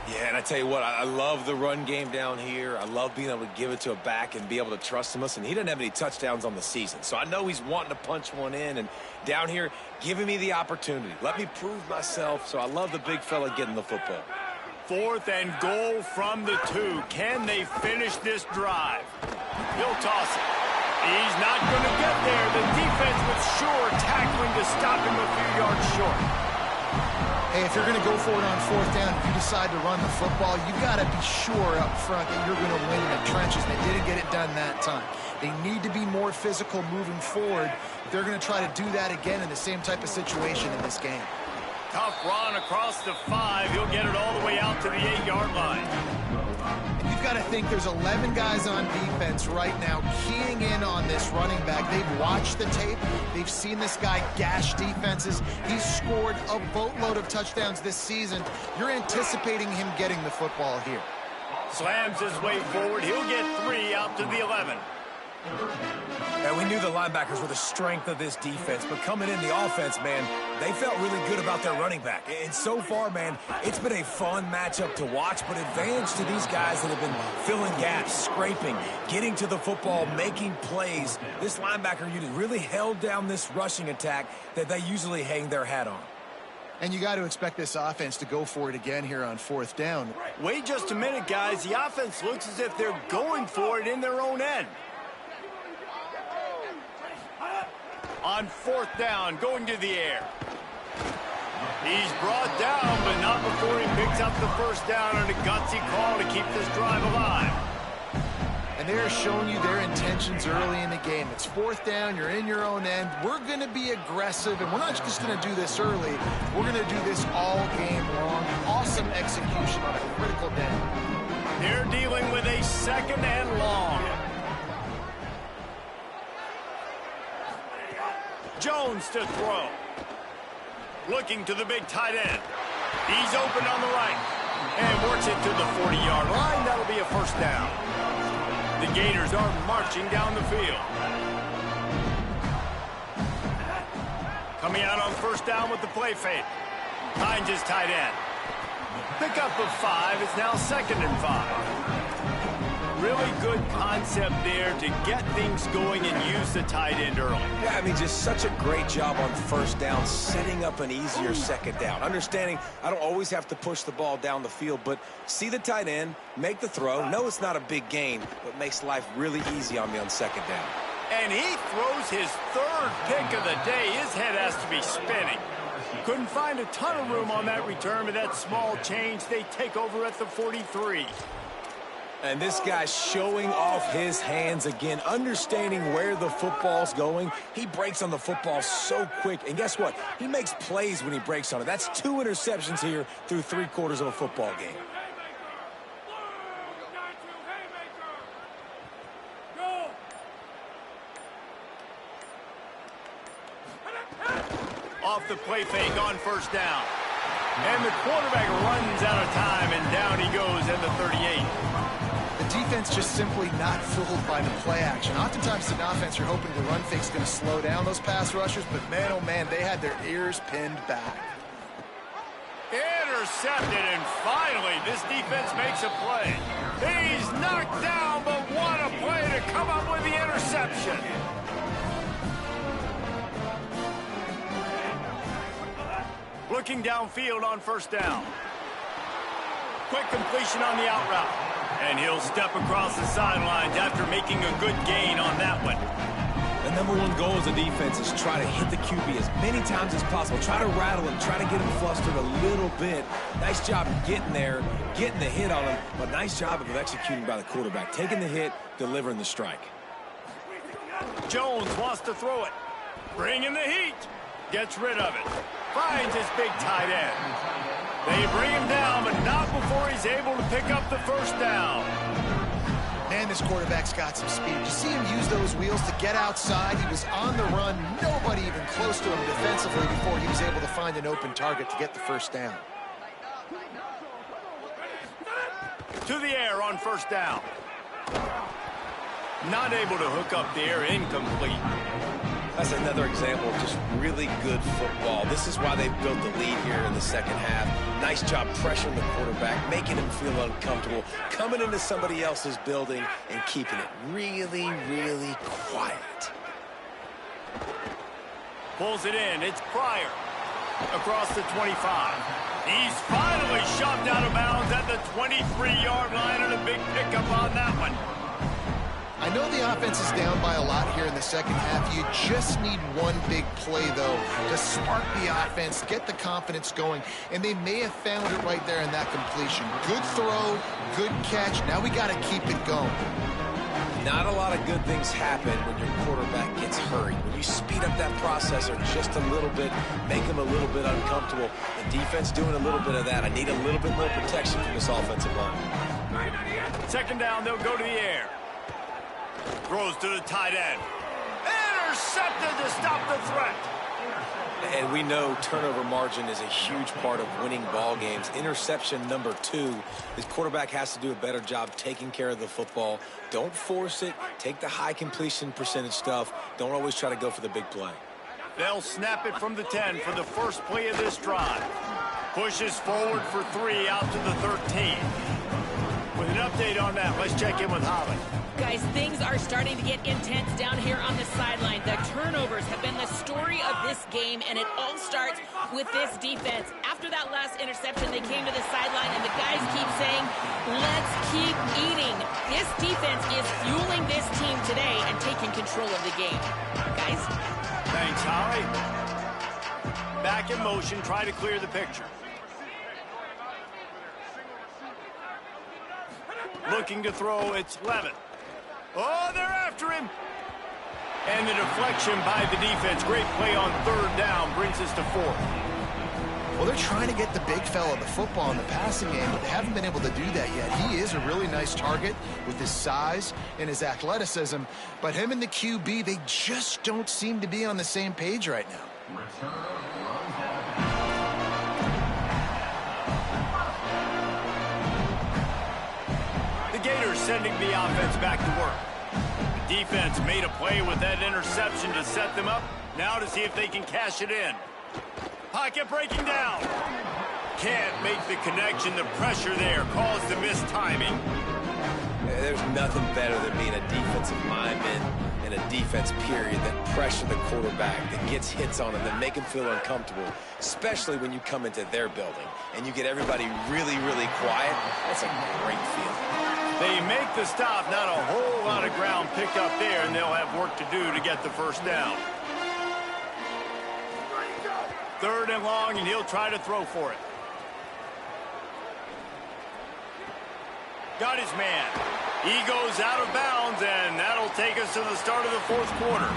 Yeah, and I tell you what, I love the run game down here. I love being able to give it to a back and be able to trust him. Listen, he doesn't have any touchdowns on the season, so I know he's wanting to punch one in. And down here, giving me the opportunity. Let me prove myself, so I love the big fella getting the football. 4th and goal from the 2. Can they finish this drive? He'll toss it. He's not going to get there. The defense with sure tackling to stop him a few yards short. Hey, if you're going to go for it on 4th down, if you decide to run the football, you've got to be sure up front that you're going to win in the trenches. They didn't get it done that time. They need to be more physical moving forward. They're going to try to do that again in the same type of situation in this game. Tough run across the 5. He'll get it all the way out to the 8-yard line. And you've got to think there's 11 guys on defense right now keying in on this running back. They've watched the tape. They've seen this guy gash defenses. He's scored a boatload of touchdowns this season. You're anticipating him getting the football here. Slams his way forward. He'll get 3 out to the 11. And we knew the linebackers were the strength of this defense, but coming in the offense, man, they felt really good about their running back. And so far, man, it's been a fun matchup to watch, but advantage to these guys that have been filling gaps, scraping, getting to the football, making plays. This linebacker unit really held down this rushing attack that they usually hang their hat on. And you got to expect this offense to go for it again here on 4th down. Wait just a minute, guys. The offense looks as if they're going for it in their own end. On 4th down, going to the air. He's brought down, but not before he picks up the 1st down on a gutsy call to keep this drive alive. And they're showing you their intentions early in the game. It's 4th down, you're in your own end. We're going to be aggressive, and we're not just going to do this early. We're going to do this all game long. Awesome execution on a critical down. They're dealing with a 2nd and long. Jones to throw. Looking to the big tight end. He's open on the right. And works it to the 40-yard line. That'll be a 1st down. The Gators are marching down the field. Coming out on 1st down with the play fake. Finds his tight end. Pick up of 5. It's now 2nd and 5. Really good concept there to get things going and use the tight end early. Yeah, I mean, just such a great job on 1st down, setting up an easier 2nd down. Understanding I don't always have to push the ball down the field, but see the tight end, make the throw. No, it's not a big gain, but makes life really easy on me on 2nd down. And he throws his 3rd pick of the day. His head has to be spinning. Couldn't find a ton of room on that return, but that small change, they take over at the 43. And this guy's showing off his hands again, understanding where the football's going. He breaks on the football so quick. And guess what? He makes plays when he breaks on it. That's 2 interceptions here through 3/4 of a football game. Off the play fake on 1st down. And the quarterback runs out of time, and down he goes at the 38. The defense just simply not fooled by the play action. Oftentimes in offense, you're hoping the run fake's going to slow down those pass rushers, but man, oh man, they had their ears pinned back. Intercepted, and finally, this defense makes a play. He's knocked down, but what a play to come up with the interception. Looking downfield on 1st down. Quick completion on the out route. And he'll step across the sidelines after making a good gain on that one. The #1 goal as a defense is try to hit the QB as many times as possible. Try to rattle him, try to get him flustered a little bit. Nice job of getting there, getting the hit on him, but nice job of executing by the quarterback. Taking the hit, delivering the strike. Jones wants to throw it. Bringing the heat. Gets rid of it. Finds his big tight end. They bring him down, but not before he's able to pick up the first down. Man, this quarterback's got some speed. You see him use those wheels to get outside. He was on the run. Nobody even close to him defensively before he was able to find an open target to get the first down. To the air on first down. Not able to hook up the air, incomplete. That's another example of just really good football. This is why they built the lead here in the second half. Nice job pressuring the quarterback, making him feel uncomfortable, coming into somebody else's building and keeping it really, really quiet. Pulls it in. It's Pryor across the 25. He's finally shoved out of bounds at the 23-yard line, and a big pickup on that one. I know the offense is down by a lot here in the second half. You just need one big play, though, to spark the offense, get the confidence going, and they may have found it right there in that completion. Good throw, good catch. Now we got to keep it going. Not a lot of good things happen when your quarterback gets hurried. When you speed up that processor just a little bit, make him a little bit uncomfortable. The defense doing a little bit of that. I need a little bit more protection from this offensive line. Second down, they'll go to the air. Throws to the tight end. Intercepted to stop the threat. And we know turnover margin is a huge part of winning ball games. Interception number 2. This quarterback has to do a better job taking care of the football. Don't force it. Take the high completion percentage stuff. Don't always try to go for the big play. They'll snap it from the 10 for the first play of this drive. Pushes forward for 3 out to the 13. With an update on that, let's check in with Holly. Guys, things are starting to get intense down here on the sideline. The turnovers have been the story of this game, and it all starts with this defense. After that last interception, they came to the sideline, and the guys keep saying, let's keep eating. This defense is fueling this team today and taking control of the game. Guys? Thanks, Holly. Back in motion, try to clear the picture. Looking to throw, it's Levin. Oh, they're after him. And the deflection by the defense. Great play on third down brings us to 4th. Well, they're trying to get the big fella the football in the passing game, but they haven't been able to do that yet. He is a really nice target with his size and his athleticism, but him and the QB, they just don't seem to be on the same page right now. Gators sending the offense back to work. The defense made a play with that interception to set them up. Now to see if they can cash it in. Pocket breaking down. Can't make the connection. The pressure there caused the missed timing. There's nothing better than being a defensive lineman in a defense period that pressure the quarterback, that gets hits on him, that make him feel uncomfortable, especially when you come into their building and you get everybody really, really quiet. That's a great feeling. They make the stop, not a whole lot of ground picked up there, and they'll have work to do to get the first down. 3rd and long, and he'll try to throw for it. Got his man. He goes out of bounds, and that'll take us to the start of the 4th quarter.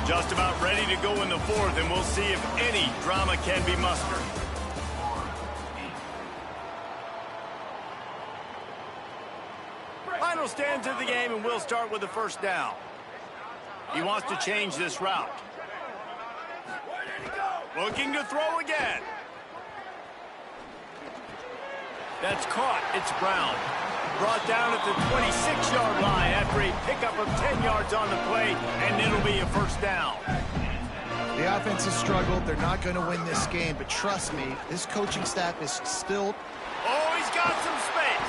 Just about ready to go in the 4th, and we'll see if any drama can be mustered. Final stands of the game, and we'll start with the first down. He wants to change this route. Looking to throw again. That's caught. It's Brown. Brought down at the 26-yard line after a pickup of 10 yards on the play, and it'll be a first down. The offense has struggled. They're not going to win this game, but trust me, this coaching staff is still... Oh, he's got some space.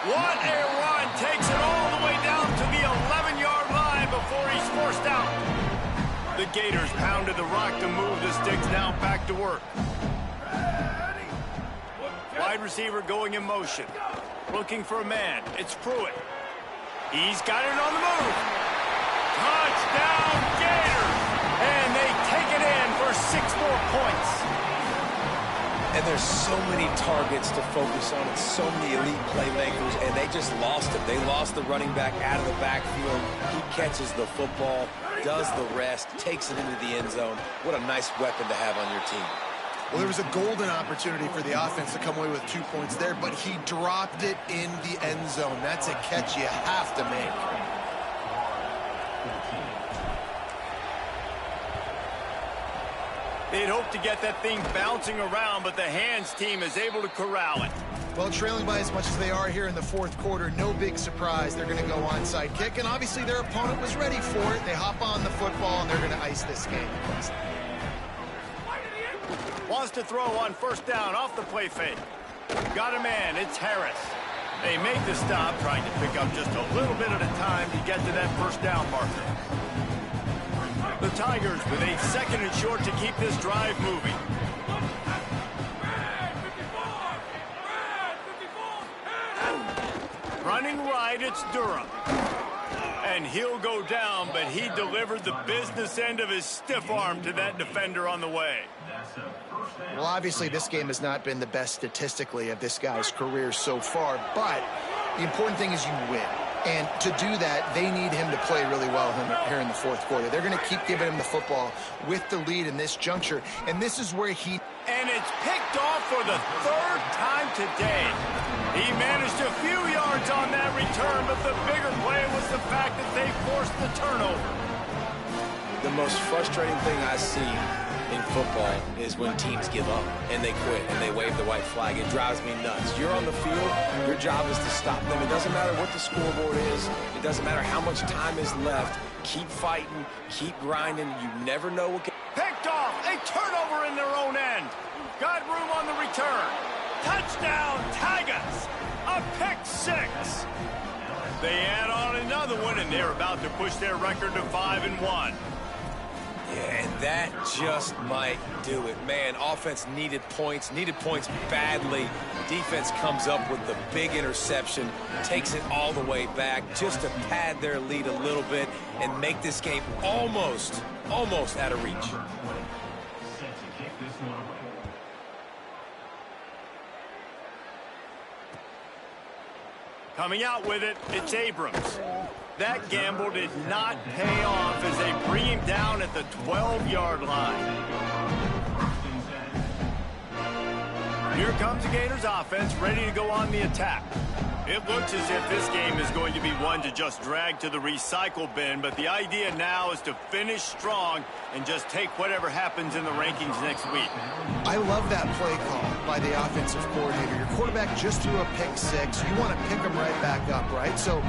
What a run. Takes it all the way down to the 11-yard line before he's forced out. The Gators pounded the rock to move the sticks. Now back to work. Wide receiver going in motion. Looking for a man. It's Pruitt. He's got it on the move. Touchdown Gators. And they take it in for 6 more points. And there's so many targets to focus on and so many elite playmakers, and they just lost it. They lost the running back out of the backfield. He catches the football, does the rest, takes it into the end zone. What a nice weapon to have on your team. Well, there was a golden opportunity for the offense to come away with 2 points there, but he dropped it in the end zone. That's a catch you have to make. They'd hoped to get that thing bouncing around, but the hands team is able to corral it. Well, trailing by as much as they are here in the fourth quarter, no big surprise. They're going to go onside kick, and obviously their opponent was ready for it. They hop on the football, and they're going to ice this game. Wants to throw on first down off the play fake. Got a man, it's Harris. They make the stop, trying to pick up just a little bit at a time to get to that first down marker. The Tigers with a second and short to keep this drive moving. Running right, it's Durham. And he'll go down, but he delivered the business end of his stiff arm to that defender on the way. Well, obviously, this game has not been the best statistically of this guy's career so far, but the important thing is you win. And to do that, they need him to play really well here in the fourth quarter. They're going to keep giving him the football with the lead in this juncture, and this is where he... And it's picked off for the third time today. He managed a few yards on that return, but the bigger play was the fact that they forced the turnover. The most frustrating thing I see in football is when teams give up and they quit and they wave the white flag. It drives me nuts. You're on the field. Your job is to stop them. It doesn't matter what the scoreboard is. It doesn't matter how much time is left. Keep fighting. Keep grinding. You never know what can... Picked off. A turnover in their own end. Got room on the return. Touchdown, Tigers. A pick six. They add on another one, and they're about to push their record to 5-1. Yeah, and that just might do it. Man, offense needed points badly. Defense comes up with the big interception, takes it all the way back just to pad their lead a little bit and make this game almost out of reach. Coming out with it, it's Abrams. That gamble did not pay off as they bring him down at the 12-yard line. Here comes the Gators offense, ready to go on the attack. It looks as if this game is going to be one to just drag to the recycle bin, but the idea now is to finish strong and just take whatever happens in the rankings next week. I love that play call by the offensive coordinator. Your quarterback just threw a pick six. You want to pick him right back up, right? So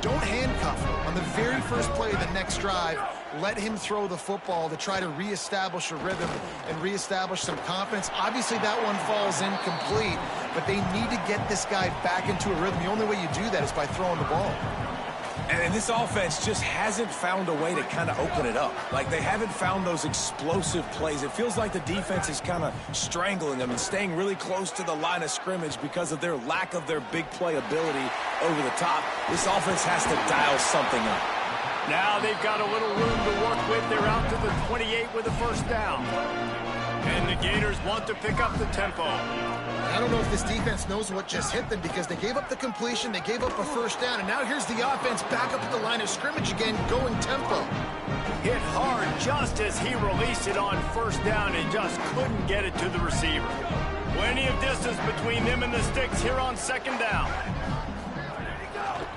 don't handcuff him. On the very first play of the next drive, let him throw the football to try to reestablish a rhythm and reestablish some confidence. Obviously, that one falls incomplete, but they need to get this guy back into a rhythm. The only way you do that is by throwing the ball. And this offense just hasn't found a way to kind of open it up. Like, they haven't found those explosive plays. It feels like the defense is kind of strangling them and staying really close to the line of scrimmage because of their lack of their big play ability over the top. This offense has to dial something up. Now they've got a little room to work with. They're out to the 28 with a first down. And the Gators want to pick up the tempo. I don't know if this defense knows what just hit them because they gave up the completion, they gave up a first down, and now here's the offense back up at the line of scrimmage again, going tempo. Hit hard just as he released it on first down and just couldn't get it to the receiver. Plenty of distance between them and the sticks here on second down.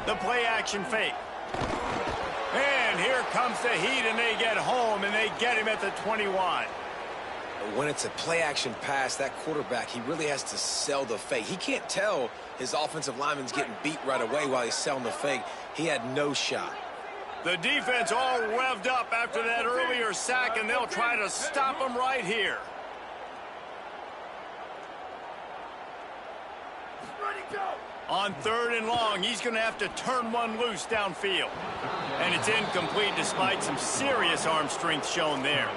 The play action fake. And here comes the heat, and they get home, and they get him at the 21. When it's a play-action pass, that quarterback, he really has to sell the fake. He can't tell his offensive lineman's getting beat right away while he's selling the fake. He had no shot. The defense all revved up after that earlier sack, and they'll try to stop him right here. On third and long, he's going to have to turn one loose downfield. And it's incomplete despite some serious arm strength shown there.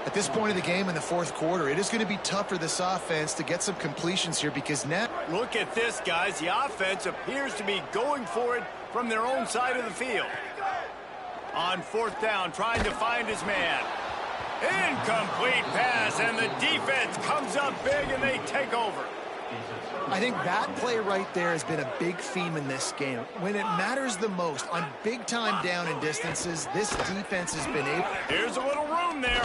At this point of the game in the fourth quarter, it is going to be tough for this offense to get some completions here because now... Look at this, guys. The offense appears to be going for it from their own side of the field. On fourth down, trying to find his man. Incomplete pass, and the defense comes up big, and they take over. I think that play right there has been a big theme in this game. When it matters the most, on big-time down and distances, this defense has been able... Here's a little room there.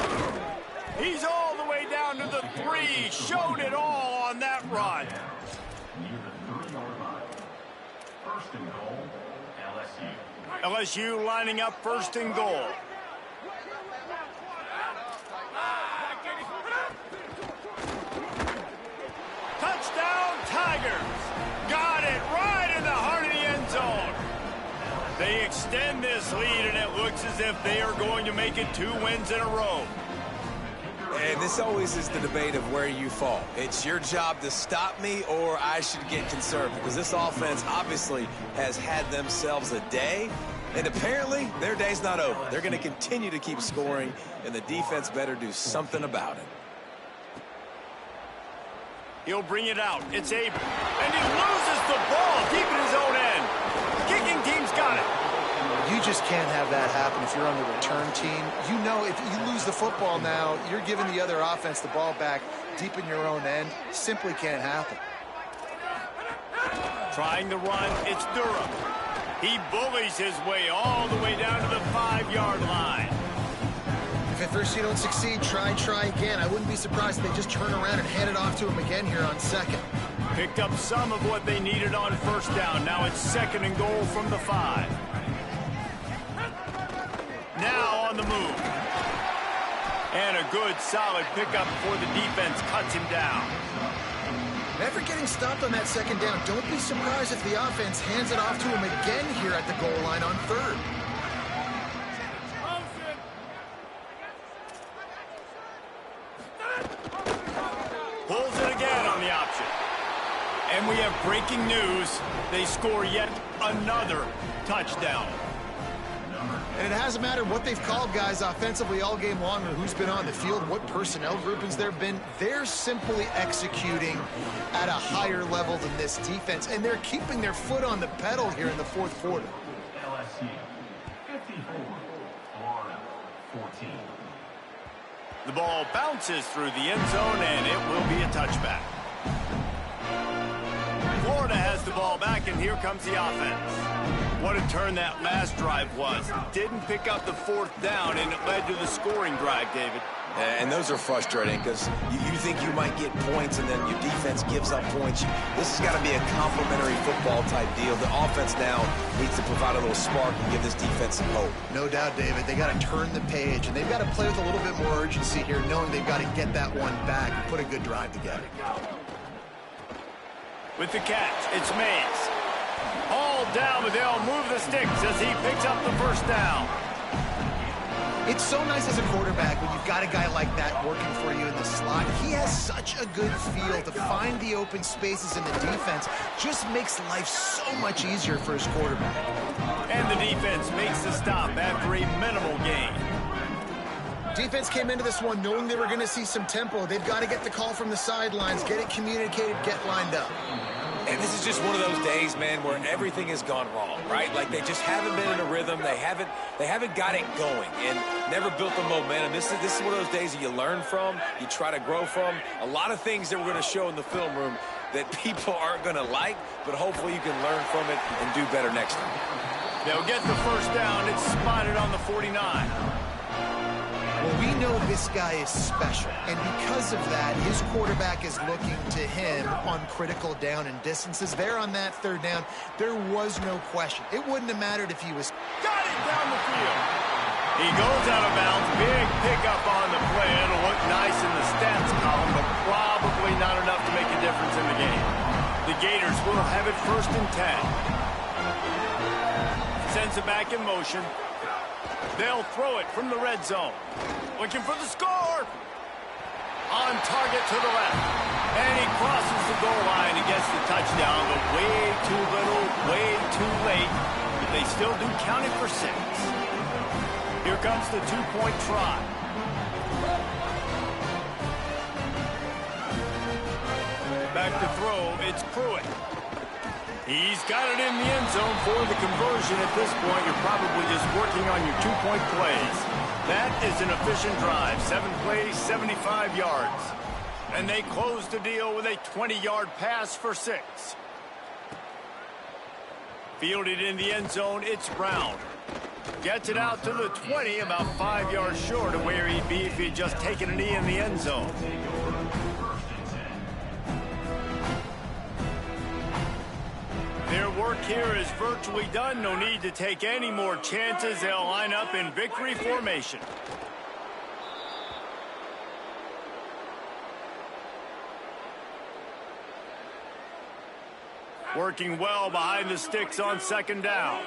He's all the way down down to the 3. Showed it all on that run. Near the 30-yard line. First and goal, LSU. LSU lining up first and goal. Touchdown, Tigers. Got it right in the heart of the end zone. They extend this lead, and it looks as if they are going to make it 2 wins in a row. And this always is the debate of where you fall. It's your job to stop me, or I should get concerned, because this offense obviously has had themselves a day, and apparently their day's not over. They're going to continue to keep scoring, and the defense better do something about it. He'll bring it out. It's Abel. And he loses the ball deep in his own end. Kicking team's got it. You just can't have that happen if you're on the return team. You know if you lose the football now, you're giving the other offense the ball back deep in your own end. Simply can't happen. Trying the run, it's Durham. He bullies his way all the way down to the 5-yard line. If at first you don't succeed, try again. I wouldn't be surprised if they just turn around and hand it off to him again here on second. Picked up some of what they needed on first down. Now it's second and goal from the 5. Now on the move. And a good, solid pickup before the defense cuts him down. Never getting stopped on that second down. Don't be surprised if the offense hands it off to him again here at the goal line on third. Pulls it again on the option. And we have breaking news. They score yet another touchdown. And it hasn't mattered what they've called guys offensively all game long or who's been on the field, what personnel groupings there have been. They're simply executing at a higher level than this defense, and they're keeping their foot on the pedal here in the fourth quarter. LSU, 54, Florida, 14. The ball bounces through the end zone, and it will be a touchback. Florida has the ball back, and here comes the offense. What a turn that last drive was. Didn't pick up the 4th down, and it led to the scoring drive, David. And those are frustrating because you think you might get points and then your defense gives up points. This has got to be a complementary football type deal. The offense now needs to provide a little spark and give this defense some hope. No doubt, David. They got to turn the page, and they've got to play with a little bit more urgency here, knowing they've got to get that one back and put a good drive together. With the catch, it's Mays. All down, but they'll move the sticks as he picks up the first down. It's so nice as a quarterback when you've got a guy like that working for you in the slot. He has such a good feel to find the open spaces in the defense. Just makes life so much easier for his quarterback. And the defense makes the stop after a minimal gain. Defense came into this one knowing they were going to see some tempo. They've got to get the call from the sidelines, get it communicated, get lined up. And this is just one of those days, man, where everything has gone wrong, right? Like they just haven't been in a rhythm. They haven't got it going and never built the momentum. This is one of those days that you learn from, you try to grow from. A lot of things that we're going to show in the film room that people aren't going to like, but hopefully you can learn from it and do better next time. They'll get the first down. It's spotted on the 49. Well, we know this guy is special, and because of that, his quarterback is looking to him on critical down and distances. There on that third down, there was no question. It wouldn't have mattered if he was... Got it down the field. He goes out of bounds. Big pickup on the play. It'll look nice in the stats column, but probably not enough to make a difference in the game. The Gators will have it first and 10. Sends it back in motion. They'll throw it from the red zone. Looking for the score. On target to the left. And he crosses the goal line and gets the touchdown, but way too little, way too late. But they still do count it for 6. Here comes the 2-point try. Back to throw, it's Pruitt. He's got it in the end zone for the conversion. At this point, you're probably just working on your 2-point plays. That is an efficient drive. 7 plays, 75 yards. And they close the deal with a 20-yard pass for 6. Fielded in the end zone, it's Brown. Gets it out to the 20, about 5 yards short of where he'd be if he'd just taken a knee in the end zone. Their work here is virtually done. No need to take any more chances. They'll line up in victory formation. Working well behind the sticks on second down.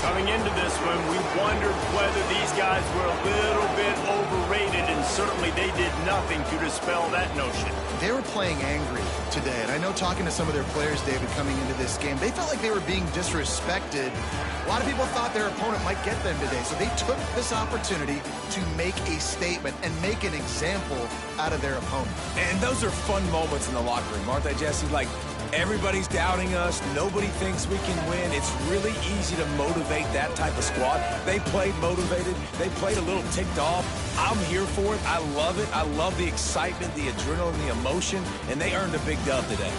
Coming into this one, we wondered whether these guys were a little bit overrated, and certainly they did nothing to dispel that notion. They were playing angry today, and I know talking to some of their players, David, coming into this game, they felt like they were being disrespected. A lot of people thought their opponent might get them today, so they took this opportunity to make a statement and make an example out of their opponent. And those are fun moments in the locker room, aren't they, Jesse? Like, everybody's doubting us. Nobody thinks we can win. It's really easy to motivate that type of squad. They played motivated. They played a little ticked off. I'm here for it. I love it. I love the excitement, the adrenaline, the emotion, and they earned a big dub today.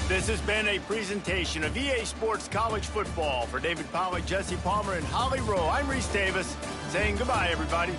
This has been a presentation of EA Sports College Football. For David Pollack, Jesse Palmer, and Holly Rowe, I'm Reese Davis saying goodbye, everybody.